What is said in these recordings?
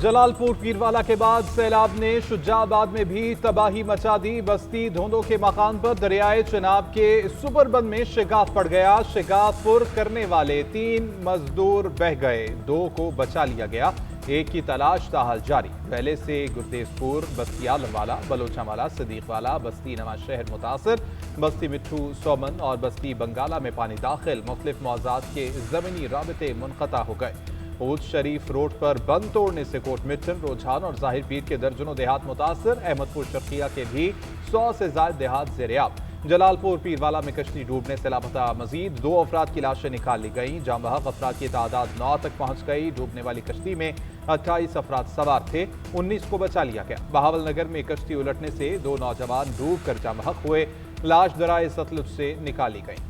जलालपुर पीरवाला के बाद सैलाब ने शुजाबाद में भी तबाही मचा दी। बस्ती धोंदो के मकान पर दरियाए चनाब के सुपरबंद में शिगाफ पड़ गया। शिगाफपुर करने वाले 3 मजदूर बह गए, 2 को बचा लिया गया, 1 की तलाश ताहाल जारी। पहले से गुरदेसपुर, बस्ती आलमवाला, बलोचावाला, सदीकवाला, बस्ती नवा शहर मुतासर, बस्ती मिट्ठू सोमन और बस्ती बंगाला में पानी दाखिल। मुख्तलिफ मौज़ात के ज़मीनी राबते मुनक़ता हो गए। ऊद शरीफ रोड पर बंद तोड़ने से कोट मिट्टन, रोजान और जाहिर पीर के दर्जनों देहात मुतासर। अहमदपुर शर्किया के भी 100 से ज्यादा देहात ज़ेर-ए-आब। जलालपुर पीरवाला में कश्ती डूबने से लापता मजीद 2 अफराद की लाशें निकाल ली गईं। जाम बहक अफराद की तादाद 9 तक पहुंच गई। डूबने वाली कश्ती में 28 अफराद सवार थे, 19 को बचा लिया गया। बहावल नगर में कश्ती उलटने से 2 नौजवान डूब कर जाम बहक हुए, लाश दराए सतलुज से निकाली गई।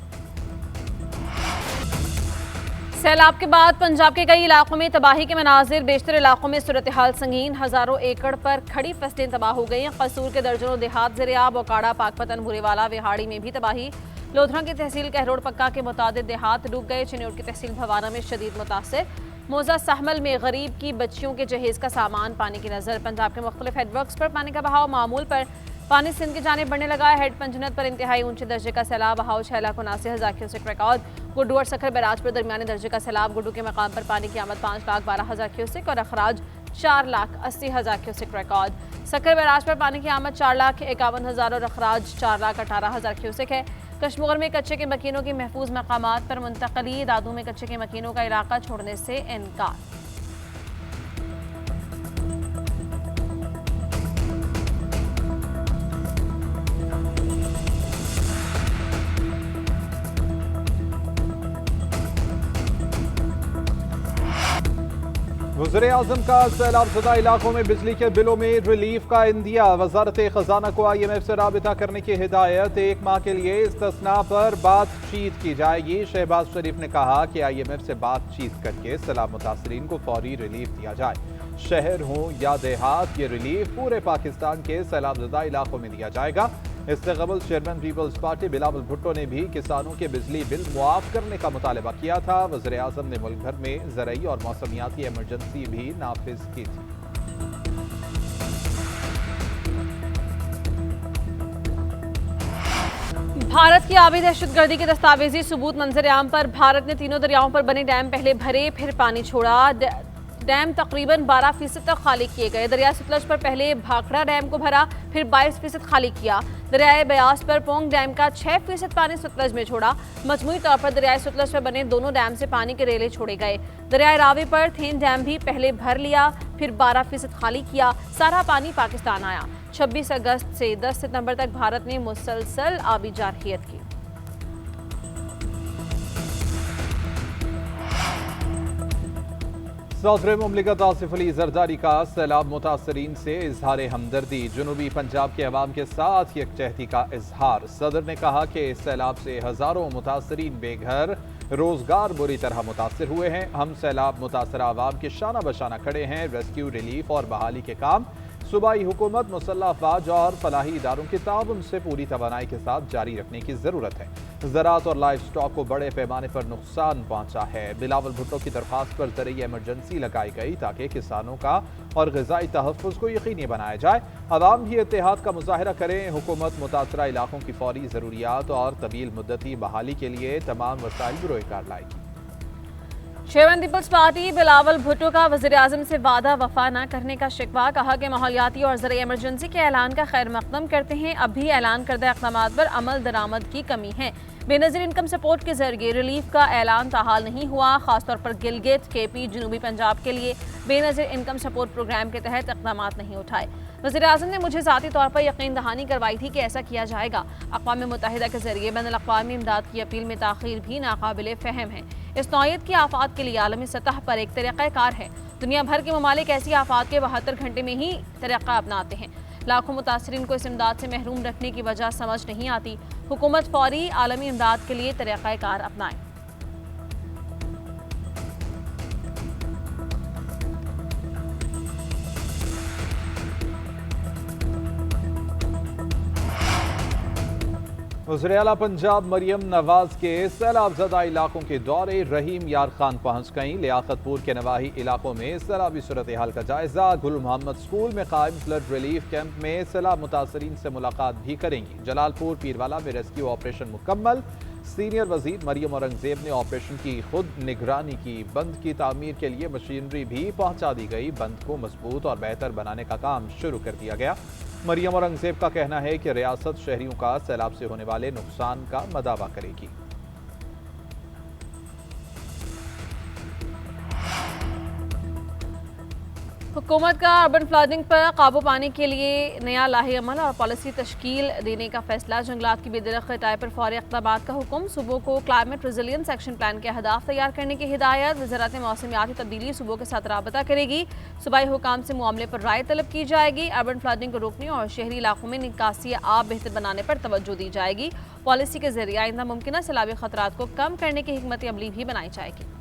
सैलाब के बाद पंजाब के कई इलाकों में तबाही के मनाजिर। बेशतर इलाकों में सूरत हाल संगीन। हजारों एकड़ पर खड़ी फसलें तबाह हो गई हैं। कसूर के दर्जनों देहात ज़ेर-ए-आब। ओकाड़ा, पाकपतन, बुरेवाला, विहाड़ी में भी तबाही। लोधरा की तहसील कहरोड़ पक्का के मुतादिद देहात डूब गए। चिन्नौर की तहसील भवाना में शदीद मुतासिर। मोजा सहमल में गरीब की बच्चियों के जहेज का सामान पानी की नजर। पंजाब के मुख्तलिफ हेडवर्क्स पर पानी का बहाव मामूल पर पानी सिंध की जानिब बढ़ने लगा है। हेड पंजनत पर इंतहाई ऊंचे दर्जे का सैलाब। बहाव 6,79,000 क्यूसेक रिकॉर्ड। गुड्डू और सखर बैराज पर दरमियाने दर्जे का सैलाब। गुड्डू के मकाम पर पानी की आमद 5,12,000 क्यूसेक और अखराज 4,80,000 क्यूसेक रिकॉर्ड। सखर बैराज पर पानी की आमद 4,51,000 और अखराज 4,18,000 क्यूसेक है। कश्मीर में कच्चे के मकीनों की महफूज मकामात पर मुंतकली। दादू में कच्चे के मकीनों का इलाका छोड़ने से इनकार। वज़ीर आज़म का सैलाब ज़दा इलाकों में बिजली के बिलों में रिलीफ का इंदिया। वज़ारत ख़जाना को IMF से राबिता करने की हिदायत। 1 माह के लिए इस्तिस्ना पर बातचीत की जाएगी। शहबाज शरीफ ने कहा कि IMF से बातचीत करके सैलाब मुतासरीन को फौरी रिलीफ दिया जाए। शहर हो या देहात, ये रिलीफ पूरे पाकिस्तान के सैलाब ज़दा इलाकों में दिया जाएगा। इससे कबल chairman People's Party Bilawal Bhutto ने भी किसानों के बिजली बिल मुआफ करने का मुतालबा किया था। वज़ीर आज़म ने मुल्क भर में ज़रई और मौसमियाती इमरजेंसी भी नाफिज की थी। भारत की आबी दहशतगर्दी के दस्तावेजी सबूत। मंजर आम पर भारत ने तीनों दरियाओं पर बने डैम पहले भरे फिर पानी छोड़ा। डैम तकरीबन 12% तक खाली किए गए। दरिया सतलज पर पहले भाखड़ा डैम को भरा, फिर 22% खाली किया। दरियाए ब्यास पर पोंग डैम का 6% पानी सतलज में छोड़ा। मजमूई तौर पर दरियाए सतलज पर बने दोनों डैम से पानी के रेले छोड़े गए। दरियाए रावी पर थेन डैम भी पहले भर लिया, फिर 12% खाली किया। सारा पानी पाकिस्तान आया। 26 अगस्त से 10 सितंबर तक भारत ने मुसलसल आबी जारहियत की। सदर मुमलिकत आसिफ अली जरदारी का सैलाब मुतासरीन से इजहार हमदर्दी। जनूबी पंजाब के अवाम के साथ यकजहती का इजहार। सदर ने कहा कि इस सैलाब से हजारों मुतासरीन बेघर, रोजगार बुरी तरह मुतासर हुए हैं। हम सैलाब मुतासरा अवाम के शाना बशाना खड़े हैं। रेस्क्यू, रिलीफ और बहाली के काम सूबाई हुकूमत, मुसल्लह अफवाज और फलाही इदारों के ताउन से पूरी तवानाई के साथ जारी रखने की जरूरत है। ज़राअत और लाइफ स्टॉक को बड़े पैमाने पर नुकसान पहुंचा है। बिलावल भुट्टो की दरख्वास्त पर ज़रिए इमरजेंसी लगाई गई ताकि किसानों का और ग़िज़ाई तहफ़्फ़ुज़ को यकीनी बनाया जाए। अवाम भी इत्तेहाद का मुज़ाहरा करें। हुकूमत मुतासरा इलाकों की फौरी ज़रूरियात और तवील मुद्दती बहाली के लिए तमाम वसाइल बरोकार लाएगी। Chairman People's Party Bilawal Bhutto का वज़ीर आज़म से वादा वफा न करने का शिकवा। कहा कि माहौलियाती और ज़रिए इमरजेंसी के ऐलान का खैर मकदम करते हैं। अब भी ऐलान करदा इक़दामात पर अमल दरामद की कमी है। बेनज़ीर इनकम सपोर्ट के जरिए रिलीफ का ऐलान ताहाल नहीं हुआ। खासतौर पर गिलगित, KP, जनूबी पंजाब के लिए बेनज़ीर इनकम सपोर्ट प्रोग्राम के तहत इक़दामात नहीं उठाए। वज़ीर आज़म ने मुझे ज़ाती तौर पर यकीन दहानी करवाई थी कि ऐसा किया जाएगा। अक़वाम मुत्तहिदा के जरिए बैनुल-अक़वामी इमदाद की अपील में ताख़ीर भी नाकाबिले फ़हम है। इस नौइयत की आफात के लिए आलमी सतह पर एक तरीक़ाकार है। दुनिया भर के ममालिक ऐसी आफात के 72 घंटे में ही तरीक़ा अपनाते हैं। लाखों मुतासरीन को इस इमदाद से महरूम रखने की वजह समझ नहीं आती। हुकूमत फौरी आलमी इमदाद के लिए तरीक़ाकार अपनाए। वज़ीर आला पंजाब मरियम नवाज के सैलाब ज़दा इलाकों के दौरे रहीम यार खान पहुंच गईं। लियाकतपुर के नवाही इलाकों में सैलाबी सूरत हाल का जायजा। गुल मोहम्मद स्कूल में कायम फ्लड रिलीफ कैंप में सैलाब मुतासरीन से मुलाकात भी करेंगी। जलालपुर पीरवाला में रेस्क्यू ऑपरेशन मुकम्मल। सीनियर वजीर मरियम औरंगजेब ने ऑपरेशन की खुद निगरानी की। बंद की तामीर के लिए मशीनरी भी पहुंचा दी गई। बंद को मजबूत और बेहतर बनाने का काम शुरू कर दिया गया। मरियम औरंगजेब का कहना है कि रियासत शहरियों का सैलाब से होने वाले नुकसान का मदावा करेगी। हुकूमत का अर्बन फ्लडिंग पर काबू पाने के लिए नया लाहे अमल और पॉलिसी तश्कील देने का फैसला। जंगलात की बेदरख्त कटाई पर फौरी इक़दाम का हुक्म। सूबों को क्लाइमेट रेजिलियंस एक्शन प्लान के अहदाफ तैयार करने की हिदायत। वज़ारत मौसमियाती तब्दीली सूबों के साथ राबता करेगी। सूबाई हुकाम से मामले पर राय तलब की जाएगी। अर्बन फ्लडिंग को रोकने और शहरी इलाकों में निकासी आब बेहतर बनाने पर तवज्जो दी जाएगी। पॉलिसी के जरिए आइंदा मुमकिन सैलाबी खतरात को कम करने की हिकमत अमली भी बनाई जाएगी।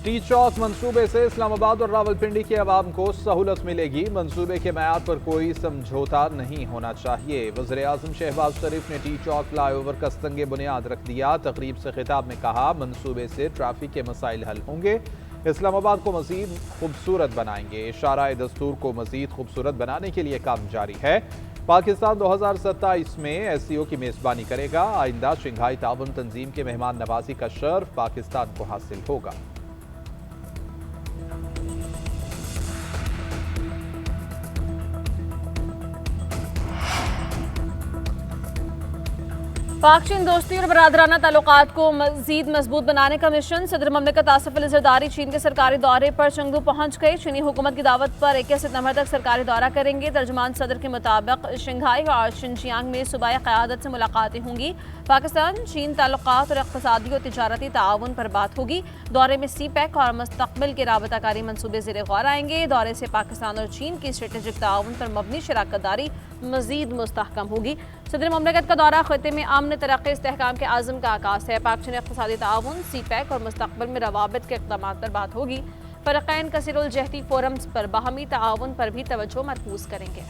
टी चौक मंसूबे से इस्लामाबाद और रावलपिंडी के अवाम को सहूलत मिलेगी। मंसूबे के मैयार पर कोई समझौता नहीं होना चाहिए। वज़ीर आज़म शहबाज शरीफ ने टी चौक फ्लाईओवर का संगे बुनियाद रख दिया। तकरीब से खिताब में कहा, मंसूबे से ट्रैफिक के मसाइल हल होंगे। इस्लामाबाद को मज़ीद खूबसूरत बनाएंगे। इशारा दस्तूर को मज़ीद खूबसूरत बनाने के लिए काम जारी है। पाकिस्तान 2027 में SCO की मेज़बानी करेगा। आइंदा शंघाई ताउन तंजीम के मेहमान नवाजी का शर्फ पाकिस्तान को हासिल होगा। पाक चीन दोस्ती और बरादराना ताल्लुकात को मजीद मजबूत बनाने का मिशन। सदर ममलिकत आसिफ अली जरदारी चीन के सरकारी दौरे पर चंगदू पहुंच गए। चीनी हुकूमत की दावत पर 21 सितंबर तक सरकारी दौरा करेंगे। तर्जुमान सदर के मुताबिक शंघाई और शिनजियांग में सूबाई क़यादत से मुलाकातें होंगी। पाकिस्तान चीन ताल्लुकात और इक़्तिसादी और तिजारती ताउन पर बात होगी। दौरे में CPEC और मुस्तक़बिल के राबताकारी मनसूबे ज़ेर गौर आएंगे। दौरे से पाकिस्तान और चीन की स्ट्रेटेजिक ताउन पर मबनी शराकत दारी मजीद मुस्तहकम होगी। सदर ममलिकत का दौरा खत्े में आमन तरक्की इस्तेहकाम के आज़म का आगाज़ है। पाक चीन इक़्तिसादी ताउन, CPEC और मुस्तक़बिल में रवाबित के इक़दामात पर बात होगी। फ़रक़ैन कसीरुल जहती फोरम्स पर बाहमी ताउन पर भी तवज्जो मरकूज़ करेंगे।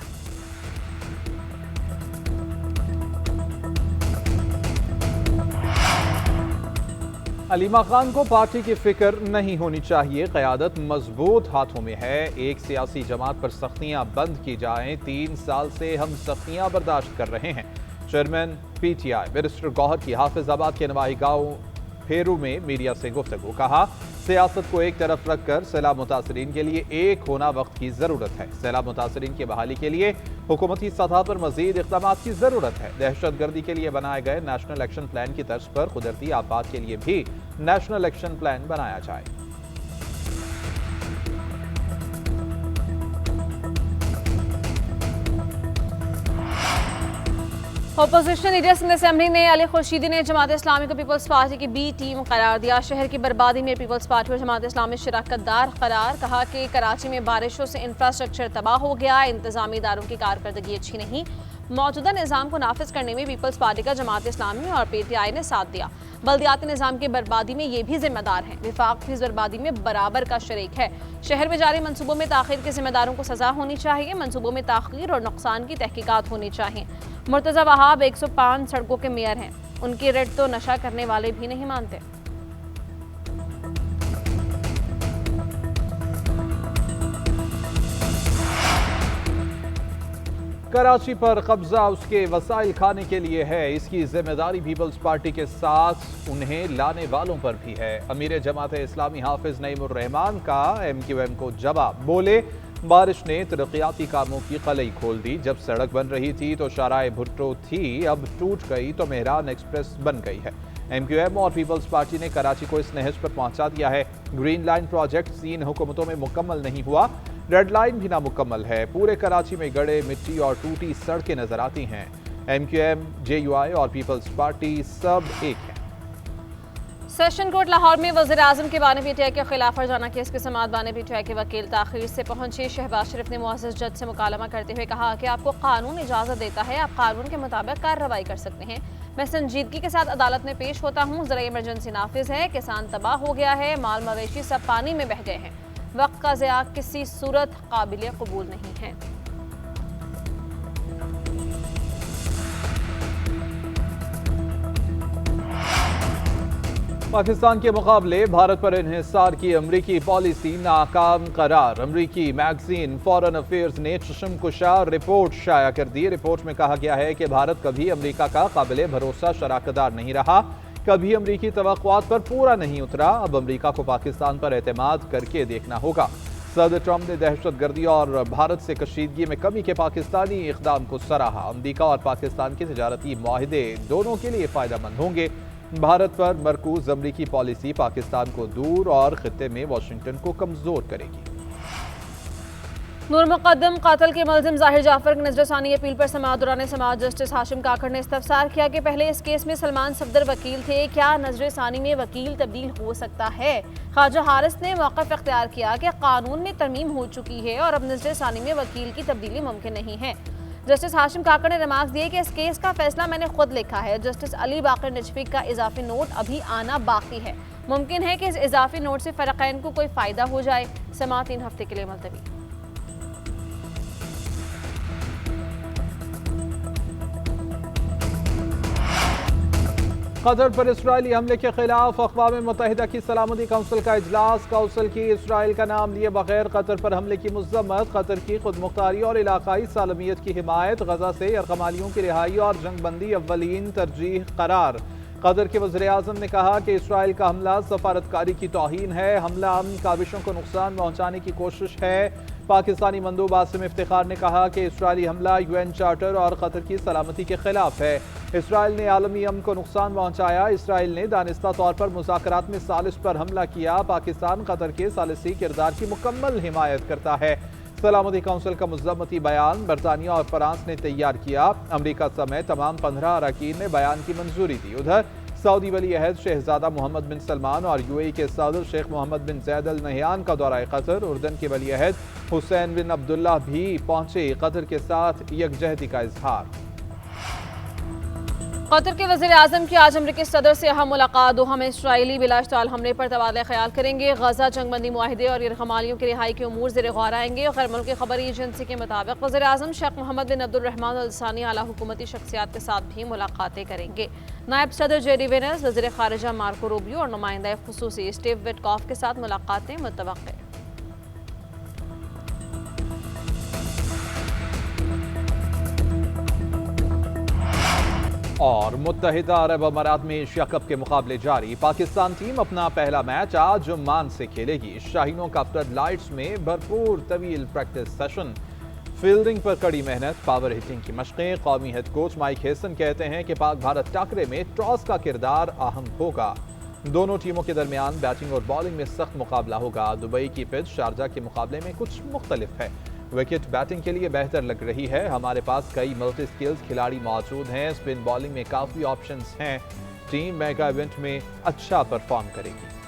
अलीमा खान को पार्टी की फिक्र नहीं होनी चाहिए। क़यादत मजबूत हाथों में है। एक सियासी जमात पर सख्तियां बंद की जाएं। 3 साल से हम सख्तियां बर्दाश्त कर रहे हैं। चेयरमैन PTI बैरिस्टर गौहर की हाफिजाबाद के नवाही गांव फेरू में मीडिया से गुफ्तगू। कहा, सियासत को एक तरफ रखकर सैलाब मुतासरीन के लिए एक होना वक्त की ज़रूरत है। सैलाब मुतासरीन की बहाली के लिए हुकूमती सतह पर मजीद इक़दाम की ज़रूरत है। दहशत गर्दी के लिए बनाए गए नेशनल एक्शन प्लान की तर्ज पर कुदरती आफात के लिए भी नेशनल एक्शन प्लान बनाया जाए। अपोजिशन लीडर सिंध असेंबली ने अली खुर्शीदी ने जमात इस्लामी को पीपल्स पार्टी की B टीम करार दिया। शहर की बर्बादी में पीपल्स पार्टी और जमात इस्लामी शराकतदार करार। कहा कि कराची में बारिशों से इंफ्रास्ट्रक्चर तबाह हो गया। इंतजामी इदारों की कारकर्दगी अच्छी नहीं। मौजूदा निज़ाम को नाफिज करने में पीपल्स पार्टी का जमात इस्लामी और PTI ने साथ दिया। बल्दियाती निज़ाम की बर्बादी में ये भी जिम्मेदार हैं। विफाक भी इस बर्बादी में बराबर का शरीक है। शहर में जारी मनसूबों में ताख़ीर के जिम्मेदारों को सजा होनी चाहिए। मनसूबों में ताख़ीर और नुकसान की तहकीकात होनी चाहिए। मुर्तज़ा वहाब 105 सड़कों के मेयर हैं। उनकी रेट तो नशा करने वाले भी नहीं मानते। कराची पर कब्जा उसके वसाइल खाने के लिए है। इसकी जिम्मेदारी पीपल्स पार्टी के साथ उन्हें लाने वालों पर भी है। अमीर जमात इस्लामी हाफिज नईमुर रहमान का MQM को जवाब। बोले, बारिश ने तरक्याती कामों की कलई खोल दी। जब सड़क बन रही थी तो शाराए भुट्टो थी, अब टूट गई तो मेहरान एक्सप्रेस बन गई है। MQM और पीपल्स पार्टी ने कराची को इस नहज पर पहुंचा दिया है। ग्रीन लाइन प्रोजेक्ट 3 हुकूमतों में मुकम्मल नहीं हुआ। रेड लाइन भी नामुकम्मल है। पूरे कराची में गड़े, मिट्टी और टूटी सड़कें नजर आती हैं। MQM, JUI और पीपल्स पार्टी सब एक हैं। सेशन कोर्ट लाहौर में वज़ीर आज़म के बानी PTI के खिलाफ फरजाना केस की समाअत बानी PTI के वकील ताख़ीर से पहुंचे। शहबाज शरीफ ने मुअज़्ज़ज़ जज से मुकालमा करते हुए कहा कि आपको कानून इजाज़त देता है, आप कानून के मुताबिक कार्रवाई कर सकते हैं। मैं संजीदगी के साथ अदालत में पेश होता हूँ। ज़रा इमरजेंसी नाफिज है, किसान तबाह हो गया है, माल मवेशी सब पानी में बह गए हैं। वक्त का ज़िया किसी सूरत काबिल कबूल नहीं है। पाकिस्तान के मुकाबले भारत पर इन्हिसार की अमरीकी पॉलिसी नाकाम करार। अमरीकी मैगजीन फॉरेन अफेयर्स ने चश्मकुशा रिपोर्ट शाया कर दी। रिपोर्ट में कहा गया है कि भारत कभी अमरीका का काबिले भरोसा शराकतदार नहीं रहा, कभी अमरीकी तवक्कुआत पर पूरा नहीं उतरा। अब अमरीका को पाकिस्तान पर एतमाद करके देखना होगा। सदर ट्रंप ने दहशतगर्दी और भारत से कशीदगी में कमी के पाकिस्तानी इक़दाम को सराहा। अमरीका और पाकिस्तान के तिजारती मुआहदे दोनों के लिए फ़ायदेमंद होंगे। भारत पर मरकूज अमरीकी पॉलिसी पाकिस्तान को दूर और खित्ते में वाशिंगटन को कमजोर करेगी। नूर मुक़द्दम कातल के मुलजिम ज़ाहिर जाफर की नजरसानी अपील पर समाअत दौरान समाअत जस्टिस हाशिम काकड़ ने इस्तफसार किया कि पहले इस केस में सलमान सफदर वकील थे, क्या नजरसानी में वकील तब्दील हो सकता है। ख्वाजा हारिस ने मौक़िफ़ इख्तियार किया कि कानून में तरमीम हो चुकी है और अब नजरसानी में वकील की तब्दीली मुमकिन नहीं है। जस्टिस हाशिम काकड़ ने रिमार्क्स दिए कि इस केस का फैसला मैंने खुद लिखा है। जस्टिस अली बाकर नजफी का इजाफी नोट अभी आना बाकी है। मुमकिन है कि इस इजाफी नोट से फ़रीक़ैन को कोई फ़ायदा हो जाए। समाअत 3 हफ्ते के लिए मुलतवी। कतर पर इसराइली हमले के खिलाफ अक़वाम मुत्तहिदा की सलामती काउंसिल का इजलास। काउंसिल की इसराइल का नाम लिए बगैर कतर पर हमले की मज़म्मत, कतर की खुदमुख्तारी और इलाकाई सालमियत की हिमायत, गजा से यरगमालियों की रिहाई और जंगबंदी अव्वलीन तरजीह करार। कतर के वज़ीर-ए-आज़म ने कहा कि इसराइल का हमला सफारतकारी की तौहीन है, हमला अमन काविशों को नुकसान पहुँचाने की कोशिश है। पाकिस्तानी मंदूब आसिम इफ्तिखार ने कहा कि इसराइली हमला UN चार्टर और कतर की सलामती के खिलाफ है। इसराइल ने आलमी अमन को नुकसान पहुँचाया। इसराइल ने दानिस्ता तौर पर मुज़ाकरात में सालिस पर हमला किया। पाकिस्तान कतर के सालिसी किरदार की मुकम्मल हिमायत करता है। सलामती काउंसिल का मुज़म्मती बयान बरतानिया और फ्रांस ने तैयार किया। अमरीका समेत तमाम 15 अरकान ने बयान की मंजूरी दी। उधर सऊदी वली अहद शहजादा मोहम्मद बिन सलमान और UAE के सदर शेख मोहम्मद बिन ज़ैद अल नहयान का दौरा कतर। उर्दन के वली अहद हुसैन बिन अब्दुल्ला भी पहुंचे। कतर के साथ यकजहती का इजहार। कतर के वज़ीर-ए-आज़म की आज अमरीकी सदर से अहम मुलाकात। दोहा में इसराइली बिलाश्ताल हमले पर तबादला ख्याल करेंगे। गजा जंगबंदी मुआहिदे और यरगमालियों की रिहाई के उमूर ज़ेर गौर आएंगे। गैर मुल्की खबरी एजेंसी के मुताबिक वज़ीर-ए-आज़म शेख मोहम्मद बिन अब्दुर्रहमान अल सानी आला हुकूमती शख्सियात के साथ भी मुलाकातें करेंगे। नायब सदर जेडी वेंस, वज़ीर ख़ारिजा मार्को रूबियो और नुमाइंदा ख़ुसूसी स्टीव विटकॉफ के साथ मुलाकातें मुतवक्किल। और मुत्तहिदा अरब अमारात में एशिया कप के मुकाबले जारी। पाकिस्तान टीम अपना पहला मैच आज ओमान से खेलेगी। शाहीनों का फ्लड लाइट्स में भरपूर तवील प्रैक्टिस सेशन, फील्डिंग पर कड़ी मेहनत, पावर हिटिंग की मशक़ें। कौमी हेड कोच माइक हेसन कहते हैं कि पाक भारत टाकरे में टॉस का किरदार अहम होगा। दोनों टीमों के दरमियान बैटिंग और बॉलिंग में सख्त मुकाबला होगा। दुबई की पिच शारजा के मुकाबले में कुछ मुख्तलिफ है। विकेट बैटिंग के लिए बेहतर लग रही है। हमारे पास कई मल्टी स्किल्स खिलाड़ी मौजूद हैं। स्पिन बॉलिंग में काफ़ी ऑप्शंस हैं। टीम मेगा इवेंट में अच्छा परफॉर्म करेगी।